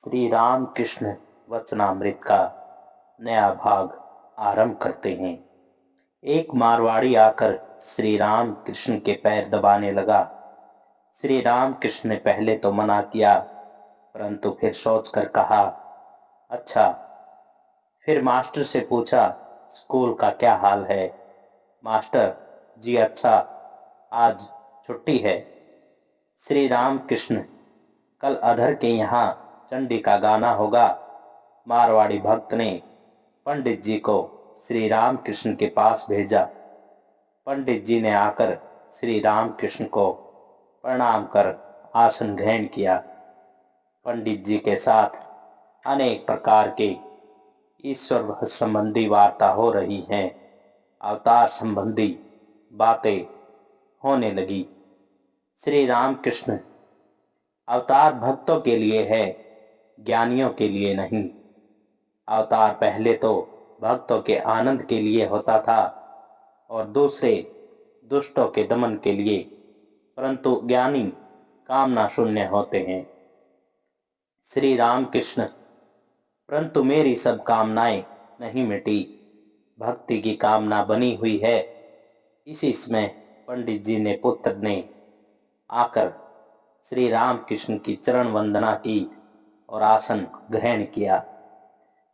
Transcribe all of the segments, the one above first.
श्री राम कृष्ण वचनामृत का नया भाग आरंभ करते हैं। एक मारवाड़ी आकर श्री राम कृष्ण के पैर दबाने लगा। श्री राम कृष्ण ने पहले तो मना किया, परंतु फिर सोचकर कहा, अच्छा। फिर मास्टर से पूछा, स्कूल का क्या हाल है? मास्टर जी अच्छा, आज छुट्टी है। श्री राम कृष्ण, कल अधर के यहाँ चंडी का गाना होगा। मारवाड़ी भक्त ने पंडित जी को श्री राम कृष्ण के पास भेजा। पंडित जी ने आकर श्री राम कृष्ण को प्रणाम कर आसन ग्रहण किया। पंडित जी के साथ अनेक प्रकार के ईश्वर संबंधी वार्ता हो रही हैं। अवतार संबंधी बातें होने लगी। श्री राम कृष्ण, अवतार भक्तों के लिए है, ज्ञानियों के लिए नहीं। अवतार पहले तो भक्तों के आनंद के लिए होता था और दूसरे दुष्टों के दमन के लिए, परंतु ज्ञानी कामना शून्य होते हैं। श्री राम कृष्ण, परंतु मेरी सब कामनाएं नहीं मिटी, भक्ति की कामना बनी हुई है। इसी समय पंडित जी ने पुत्र ने आकर श्री राम कृष्ण की चरण वंदना की और आसन ग्रहण किया।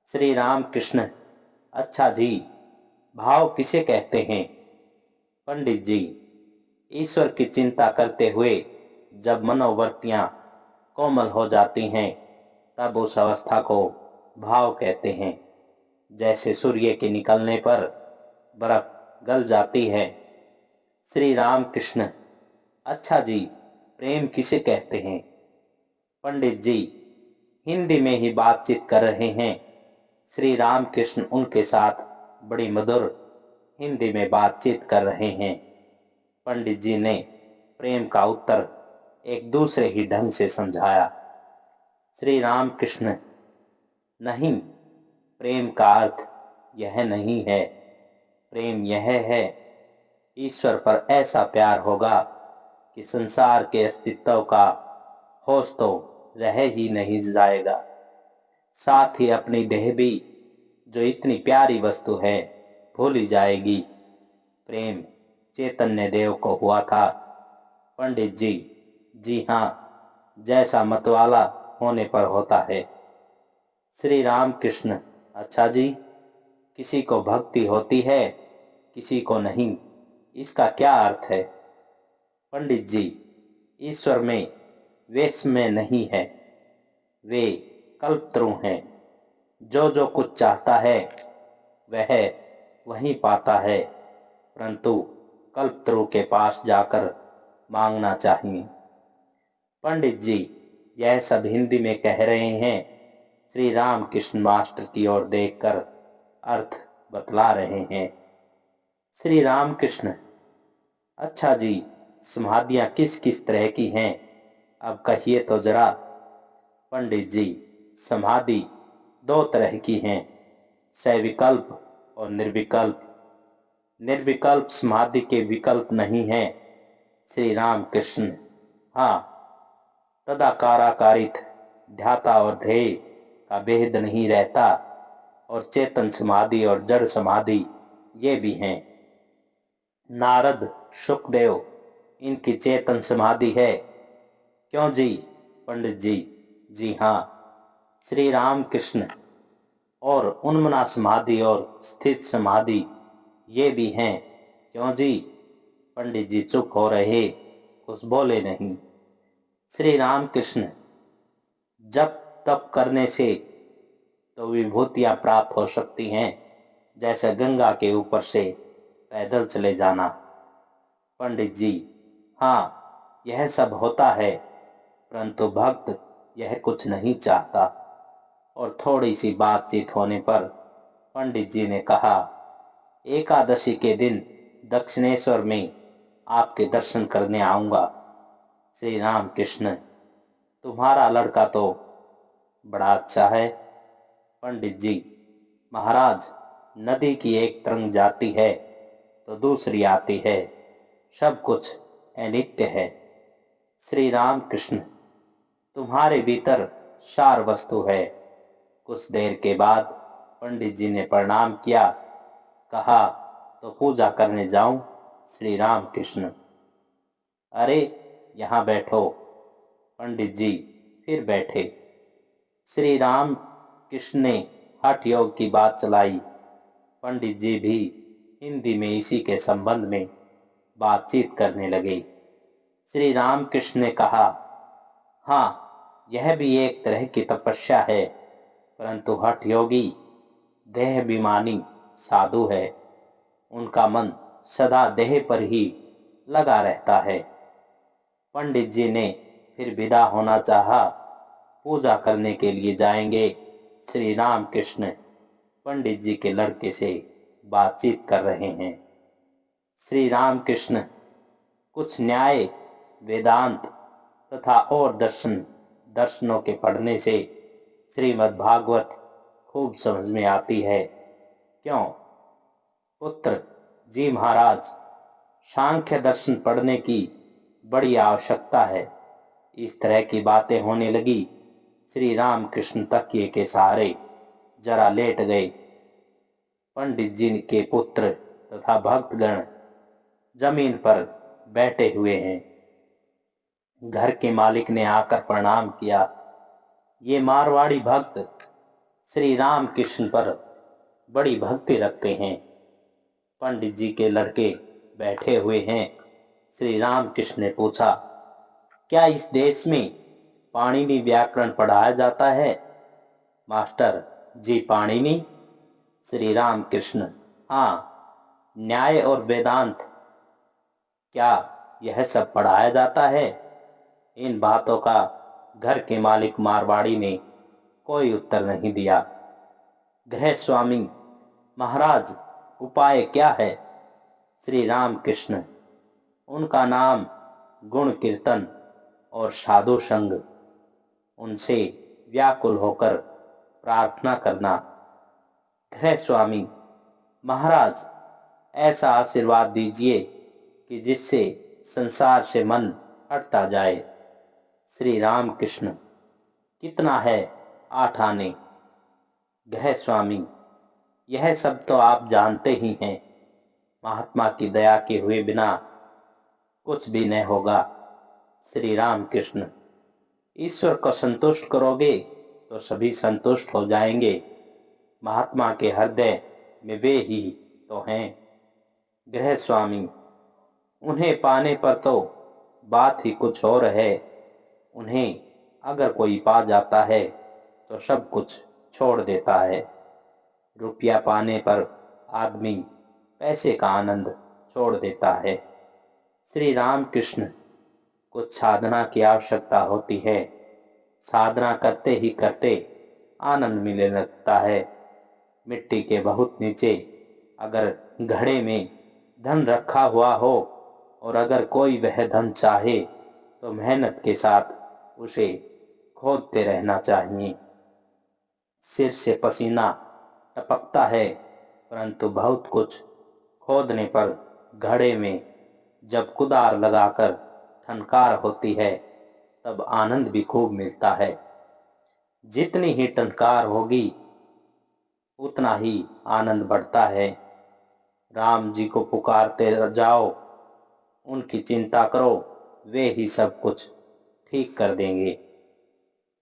श्री राम कृष्ण, अच्छा जी, भाव किसे कहते हैं? पंडित जी, ईश्वर की चिंता करते हुए जब मनोवृत्तियां कोमल हो जाती हैं, तब उस अवस्था को भाव कहते हैं। जैसे सूर्य के निकलने पर बर्फ गल जाती है। श्री राम कृष्ण, अच्छा जी, प्रेम किसे कहते हैं? पंडित जी, हिंदी में ही बातचीत कर रहे हैं। श्री राम कृष्ण उनके साथ बड़ी मधुर हिंदी में बातचीत कर रहे हैं। पंडित जी ने प्रेम का उत्तर एक दूसरे ही ढंग से समझाया। श्री राम कृष्ण, नहीं, प्रेम का अर्थ यह नहीं है। प्रेम यह है, ईश्वर पर ऐसा प्यार होगा कि संसार के अस्तित्व का होश तो रह ही नहीं जाएगा। साथ ही अपनी देह भी, जो इतनी प्यारी वस्तु है, भूली जाएगी। प्रेम चैतन्य देव को हुआ था। पंडित जी, जी हाँ, जैसा मतवाला होने पर होता है। श्री राम कृष्ण, अच्छा जी, किसी को भक्ति होती है, किसी को नहीं, इसका क्या अर्थ है? पंडित जी, ईश्वर में वेश में नहीं है, वे कल्पतरु हैं। जो जो कुछ चाहता है वह वही पाता है, परंतु कल्पतरु के पास जाकर मांगना चाहिए। पंडित जी, यह सब हिंदी में कह रहे हैं। श्री राम कृष्ण मास्टर की ओर देखकर अर्थ बतला रहे हैं। श्री राम कृष्ण, अच्छा जी, समाधियां किस किस तरह की हैं, अब कहिए तो जरा। पंडित जी, समाधि दो तरह की हैं, सविकल्प और निर्विकल्प। निर्विकल्प समाधि के विकल्प नहीं है। श्री राम कृष्ण, हाँ, तदाकाराकारित ध्याता और ध्येय का भेद नहीं रहता, और चेतन समाधि और जड़ समाधि ये भी हैं। नारद, शुकदेव, इनकी चेतन समाधि है, क्यों जी? पंडित जी, जी हाँ। श्री राम कृष्ण, और उन्मना समाधि और स्थित समाधि ये भी हैं, क्यों जी? पंडित जी चुप हो रहे, कुछ बोले नहीं। श्री राम कृष्ण, जप तप करने से तो विभूतियां प्राप्त हो सकती हैं, जैसे गंगा के ऊपर से पैदल चले जाना। पंडित जी, हाँ, यह सब होता है, परंतु भक्त यह कुछ नहीं चाहता। और थोड़ी सी बातचीत होने पर पंडित जी ने कहा, एकादशी के दिन दक्षिणेश्वर में आपके दर्शन करने आऊंगा। श्री राम कृष्ण, तुम्हारा लड़का तो बड़ा अच्छा है। पंडित जी, महाराज, नदी की एक तरंग जाती है तो दूसरी आती है, सब कुछ अनित्य है। श्री राम कृष्ण, तुम्हारे भीतर सार वस्तु है। कुछ देर के बाद पंडित जी ने प्रणाम किया, कहा तो पूजा करने जाऊं? श्री राम कृष्ण: अरे यहाँ बैठो। पंडित जी फिर बैठे। श्री राम कृष्ण ने हठ योग की बात चलाई। पंडित जी भी हिंदी में इसी के संबंध में बातचीत करने लगे। श्री राम कृष्ण ने कहा, हाँ, यह भी एक तरह की तपस्या है, परंतु हठ योगी देहाभिमानी साधु है। उनका मन सदा देह पर ही लगा रहता है। पंडित जी ने फिर विदा होना चाहा। पूजा करने के लिए जाएंगे। श्री राम कृष्ण पंडित जी के लड़के से बातचीत कर रहे हैं। श्री राम कृष्ण कुछ न्याय, वेदांत तथा और दर्शनों के पढ़ने से श्रीमद् भागवत खूब समझ में आती है। क्यों पुत्र? जी महाराज, सांख्य दर्शन पढ़ने की बड़ी आवश्यकता है। इस तरह की बातें होने लगी। श्री राम कृष्ण तकिए के सहारे जरा लेट गए। पंडित जी के पुत्र तथा भक्तगण जमीन पर बैठे हुए हैं। घर के मालिक ने आकर प्रणाम किया। ये मारवाड़ी भक्त श्री राम कृष्ण पर बड़ी भक्ति रखते हैं। पंडित जी के लड़के बैठे हुए हैं। श्री राम कृष्ण ने पूछा, क्या इस देश में पाणिनि व्याकरण पढ़ाया जाता है? मास्टर जी, पाणिनि? श्री राम कृष्ण: हाँ। न्याय और वेदांत, क्या यह सब पढ़ाया जाता है? इन बातों का घर के मालिक मारवाड़ी ने कोई उत्तर नहीं दिया। गृह स्वामी: महाराज, उपाय क्या है? श्री राम कृष्ण: उनका नाम, गुण कीर्तन और साधु संग, उनसे व्याकुल होकर प्रार्थना करना। गृह स्वामी: महाराज, ऐसा आशीर्वाद दीजिए कि जिससे संसार से मन हटता जाए। श्री राम कृष्ण: कितना है 8 आने? गृह स्वामी: यह सब तो आप जानते ही हैं। महात्मा की दया के हुए बिना कुछ भी न होगा। श्री राम कृष्ण: ईश्वर को संतुष्ट करोगे तो सभी संतुष्ट हो जाएंगे। महात्मा के हृदय में वे ही तो हैं। गृह स्वामी: उन्हें पाने पर तो बात ही कुछ और है। उन्हें अगर कोई पा जाता है तो सब कुछ छोड़ देता है। रुपया पाने पर आदमी पैसे का आनंद छोड़ देता है। श्री राम कृष्ण: कुछ साधना की आवश्यकता होती है। साधना करते ही करते आनंद मिलने लगता है। मिट्टी के बहुत नीचे अगर घड़े में धन रखा हुआ हो और अगर कोई वह धन चाहे तो मेहनत के साथ उसे खोदते रहना चाहिए। सिर से पसीना टपकता है, परंतु बहुत कुछ खोदने पर घड़े में जब कुदार लगाकर ठनकार होती है तब आनंद भी खूब मिलता है। जितनी ही टनकार होगी उतना ही आनंद बढ़ता है। राम जी को पुकारते जाओ, उनकी चिंता करो, वे ही सब कुछ ठीक कर देंगे।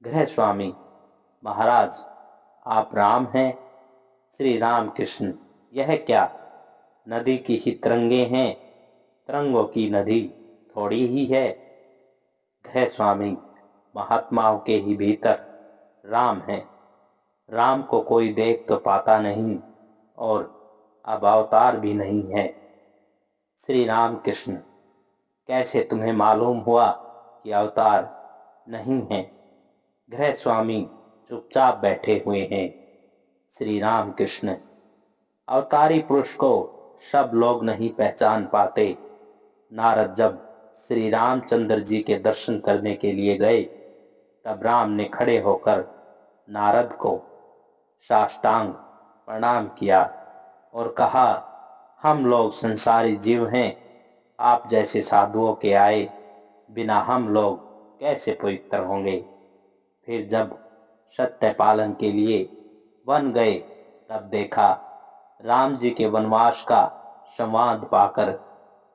गृह स्वामी: महाराज, आप राम हैं? श्री राम कृष्ण: यह क्या, नदी की ही तरंगे हैं, तरंगों की नदी थोड़ी ही है। गृह स्वामी: महात्माओं के ही भीतर राम है। राम को कोई देख तो पाता नहीं और अब अवतार भी नहीं है। श्री राम कृष्ण: कैसे तुम्हें मालूम हुआ कि अवतार नहीं है? गृह स्वामी चुपचाप बैठे हुए हैं। श्री राम कृष्ण: अवतारी पुरुष को सब लोग नहीं पहचान पाते। नारद जब श्री रामचंद्र जी के दर्शन करने के लिए गए तब राम ने खड़े होकर नारद को साष्टांग प्रणाम किया और कहा, हम लोग संसारी जीव हैं। आप जैसे साधुओं के आए बिना हम लोग कैसे पवित्र होंगे? फिर जब सत्य पालन के लिए वन गए, तब देखा राम जी के वनवास का संवाद पाकर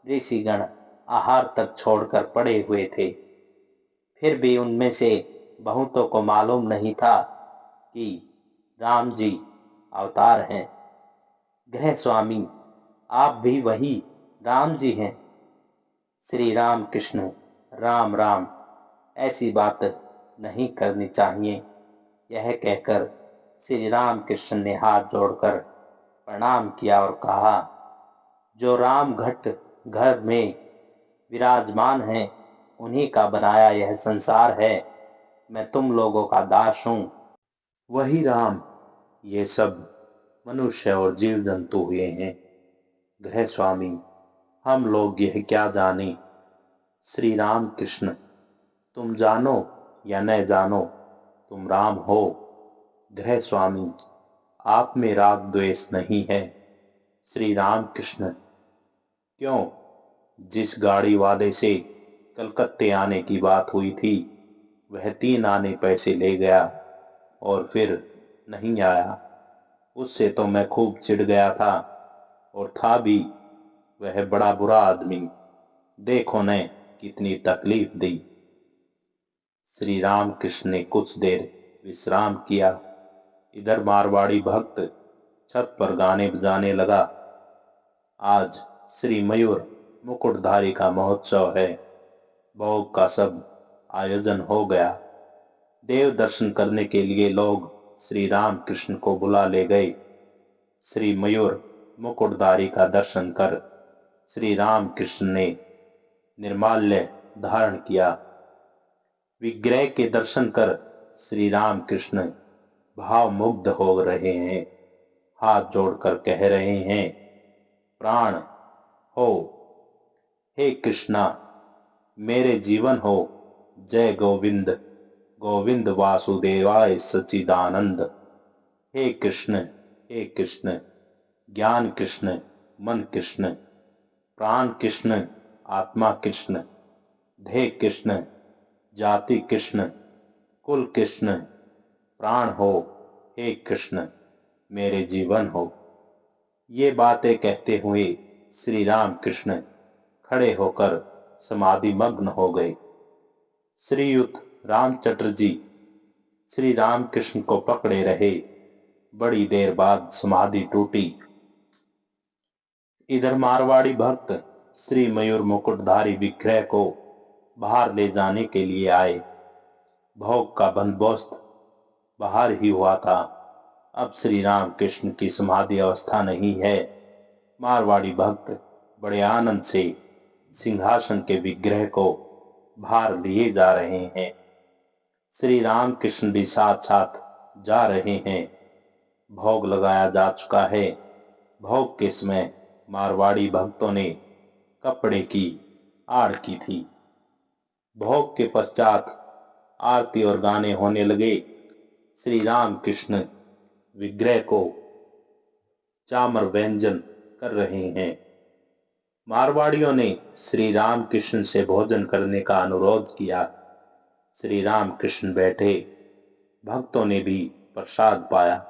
ऋषिगण आहार तक छोड़कर पड़े हुए थे। फिर भी उनमें से बहुतों को मालूम नहीं था कि राम जी अवतार हैं। गृह स्वामी, आप भी वही राम जी हैं। श्री राम कृष्ण राम राम, ऐसी बात नहीं करनी चाहिए। यह कहकर श्री राम कृष्ण ने हाथ जोड़कर प्रणाम किया और कहा, जो राम घट घर में विराजमान है, उन्हीं का बनाया यह संसार है। मैं तुम लोगों का दास हूँ। वही राम ये सब मनुष्य और जीव जंतु हुए हैं। गृह स्वामी, हम लोग यह क्या जाने। श्री राम कृष्ण, तुम जानो या न जानो, तुम राम हो। गृह स्वामी, आप में राग द्वेष नहीं है। श्री राम कृष्ण, क्यों? जिस गाड़ी वाले से कलकत्ते आने की बात हुई थी, वह 3 आने पैसे ले गया और फिर नहीं आया। उससे तो मैं खूब चिढ़ गया था, और था भी वह बड़ा बुरा आदमी। देखो ने कितनी तकलीफ दी। श्री राम कृष्ण ने कुछ देर विश्राम किया। इधर मारवाड़ी भक्त छत पर गाने बजाने लगा। आज श्री मयूर मुकुटधारी का महोत्सव है। भोग का सब आयोजन हो गया। देव दर्शन करने के लिए लोग श्री राम कृष्ण को बुला ले गए। श्री मयूर मुकुटधारी का दर्शन कर श्री राम कृष्ण ने निर्माल्य धारण किया। विग्रह के दर्शन कर श्री राम कृष्ण भाव मुग्ध हो रहे हैं। हाथ जोड़कर कह रहे हैं, प्राण हो, हे कृष्णा, मेरे जीवन हो। जय गोविंद, गोविंद वासुदेवाय सच्चिदानंद। हे कृष्ण, हे कृष्ण, ज्ञान कृष्ण, मन कृष्ण, प्राण कृष्ण, आत्मा कृष्ण, ध्येय कृष्ण, जाति कृष्ण, कुल कृष्ण, प्राण हो, हे कृष्ण, मेरे जीवन हो। ये बातें कहते हुए श्री राम कृष्ण खड़े होकर समाधि मग्न हो गए। श्रीयुत राम चटर्जी श्री राम कृष्ण को पकड़े रहे। बड़ी देर बाद समाधि टूटी। इधर मारवाड़ी भक्त श्री मयूर मुकुटधारी विग्रह को बाहर ले जाने के लिए आए। भोग का बंदोबस्त बाहर ही हुआ था। अब श्री राम कृष्ण की समाधि अवस्था नहीं है। मारवाड़ी भक्त बड़े आनंद से सिंहासन के विग्रह को बाहर लिए जा रहे हैं। श्री राम कृष्ण भी साथ साथ जा रहे हैं। भोग लगाया जा चुका है। भोग के समय मारवाड़ी भक्तों ने कपड़े की आड़ की थी। भोग के पश्चात आरती और गाने होने लगे। श्री राम कृष्ण विग्रह को चामर व्यंजन कर रहे हैं। मारवाड़ियों ने श्री राम कृष्ण से भोजन करने का अनुरोध किया। श्री राम कृष्ण बैठे। भक्तों ने भी प्रसाद पाया।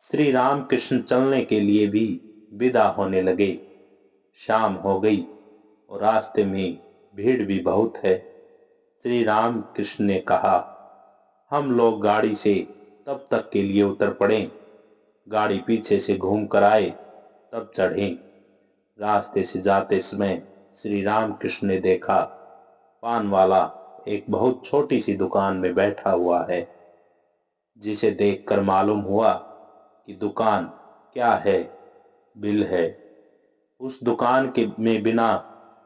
श्री राम कृष्ण चलने के लिए भी विदा होने लगे। शाम हो गई और रास्ते में भीड़ भी बहुत है। श्री राम कृष्ण ने कहा, हम लोग गाड़ी से तब तक के लिए उतर पड़े, गाड़ी पीछे से घूम कर आए तब चढ़े। रास्ते से जाते समय श्री राम कृष्ण ने देखा, पान वाला एक बहुत छोटी सी दुकान में बैठा हुआ है, जिसे देखकर मालूम हुआ कि दुकान क्या है, बिल है। उस दुकान के में बिना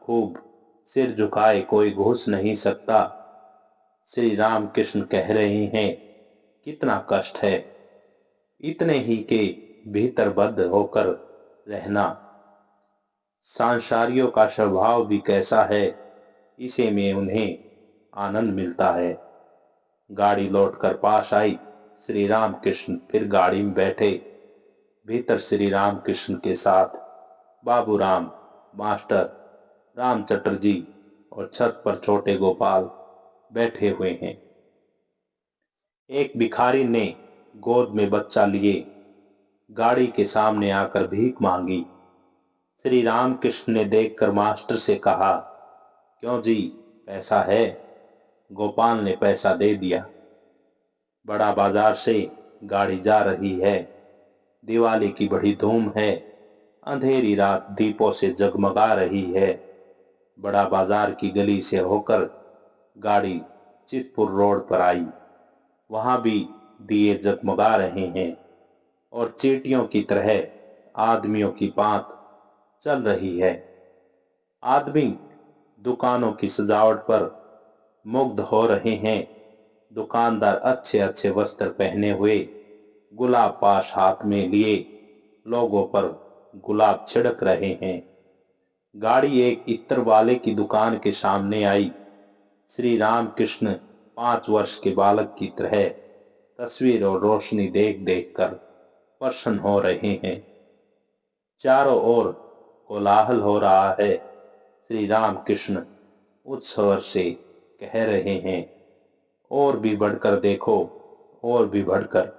खूब सिर झुकाए कोई घुस नहीं सकता। श्री राम कृष्ण कह रहे हैं, कितना कष्ट है इतने ही के भीतर बद्ध होकर रहना। सांसारियों का स्वभाव भी कैसा है, इसे में उन्हें आनंद मिलता है। गाड़ी लौटकर पास आई। श्री राम कृष्ण फिर गाड़ी में बैठे। भीतर श्री राम कृष्ण के साथ बाबूराम, मास्टर राम चटर्जी और छत पर छोटे गोपाल बैठे हुए हैं। एक भिखारी ने गोद में बच्चा लिए गाड़ी के सामने आकर भीख मांगी। श्री रामकृष्ण ने देखकर मास्टर से कहा, क्यों जी, पैसा है? गोपाल ने पैसा दे दिया। बड़ा बाजार से गाड़ी जा रही है। दिवाली की बड़ी धूम है। अंधेरी रात दीपों से जगमगा रही है। बड़ा बाजार की गली से होकर गाड़ी चितपुर रोड पर आई। वहां भी दिए जगमगा रहे हैं और चींटियों की तरह आदमियों की पांत चल रही है। आदमी दुकानों की सजावट पर मुग्ध हो रहे हैं। दुकानदार अच्छे अच्छे वस्त्र पहने हुए गुलाब पाश हाथ में लिए लोगों पर गुलाब छिड़क रहे हैं। गाड़ी एक इत्र वाले की दुकान के सामने आई। श्री रामकृष्ण 5 वर्ष के बालक की तरह तस्वीर और रोशनी देख देख कर प्रसन्न हो रहे हैं। चारों ओर कोलाहल हो रहा है। श्री रामकृष्ण उच्च स्वर से कह रहे हैं, और भी बढ़कर देखो, और भी बढ़कर।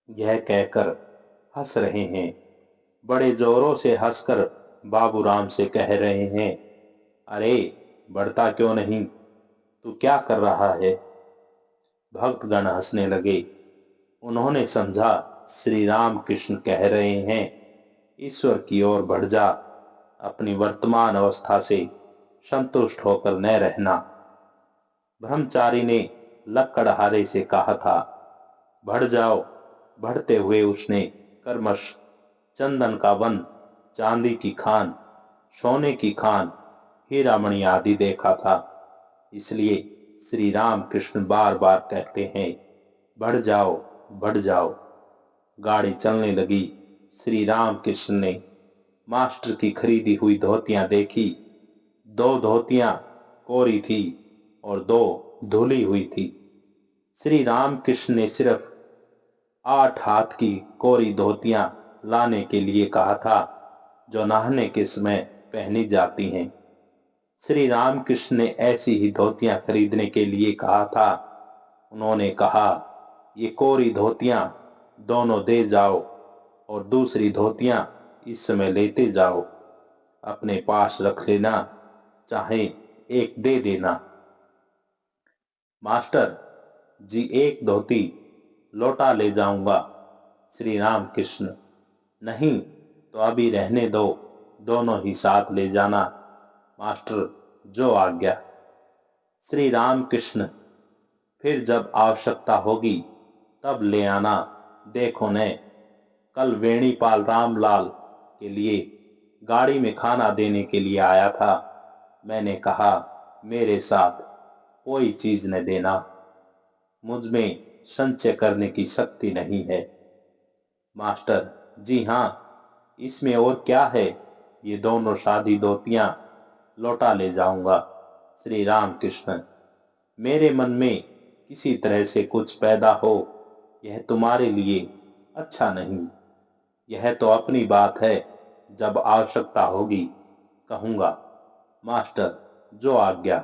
यह कहकर हंस रहे हैं। बड़े जोरों से हंसकर बाबूराम से कह रहे हैं, अरे बढ़ता क्यों नहीं, तू क्या कर रहा है? भक्तगण हंसने लगे। उन्होंने समझा श्री रामकृष्ण कह रहे हैं, ईश्वर की ओर बढ़ जा, अपनी वर्तमान अवस्था से संतुष्ट होकर न रहना। ब्रह्मचारी ने लकड़हारे से कहा था, बढ़ जाओ। बढ़ते हुए उसने कर्मश चंदन का वन, चांदी की खान, सोने की खान, हीरामणि आदि देखा था। इसलिए श्री रामकृष्ण बार बार कहते हैं, बढ़ जाओ, बढ़ जाओ। गाड़ी चलने लगी। श्री रामकृष्ण ने मास्टर की खरीदी हुई धोतियां देखी। 2 धोतियां कोरी थी और 2 धुली हुई थी। श्री रामकृष्ण ने सिर्फ 8 हाथ की कोरी धोतियां लाने के लिए कहा था, जो नहाने के समय पहनी जाती हैं। श्री रामकृष्ण ने ऐसी ही धोतियां खरीदने के लिए कहा था। उन्होंने कहा, ये कोरी धोतियां दोनों दे जाओ और दूसरी धोतियां इस समय लेते जाओ। अपने पास रख लेना, चाहे एक दे देना। मास्टर जी, एक धोती लौटा ले जाऊंगा। श्री रामकृष्ण, नहीं तो अभी रहने दो, दोनों ही साथ ले जाना। मास्टर, जो आज्ञा। श्री रामकृष्ण, फिर जब आवश्यकता होगी तब ले आना। देखो ने, कल वेणीपाल रामलाल के लिए गाड़ी में खाना देने के लिए आया था। मैंने कहा, मेरे साथ कोई चीज न देना, मुझ में संचय करने की शक्ति नहीं है। मास्टर जी हाँ, इसमें और क्या है, ये दोनों शादी धोतियां लौटा ले जाऊंगा। श्री रामकृष्ण, मेरे मन में किसी तरह से कुछ पैदा हो, यह तुम्हारे लिए अच्छा नहीं। यह तो अपनी बात है, जब आवश्यकता होगी कहूंगा। मास्टर, जो आज्ञा।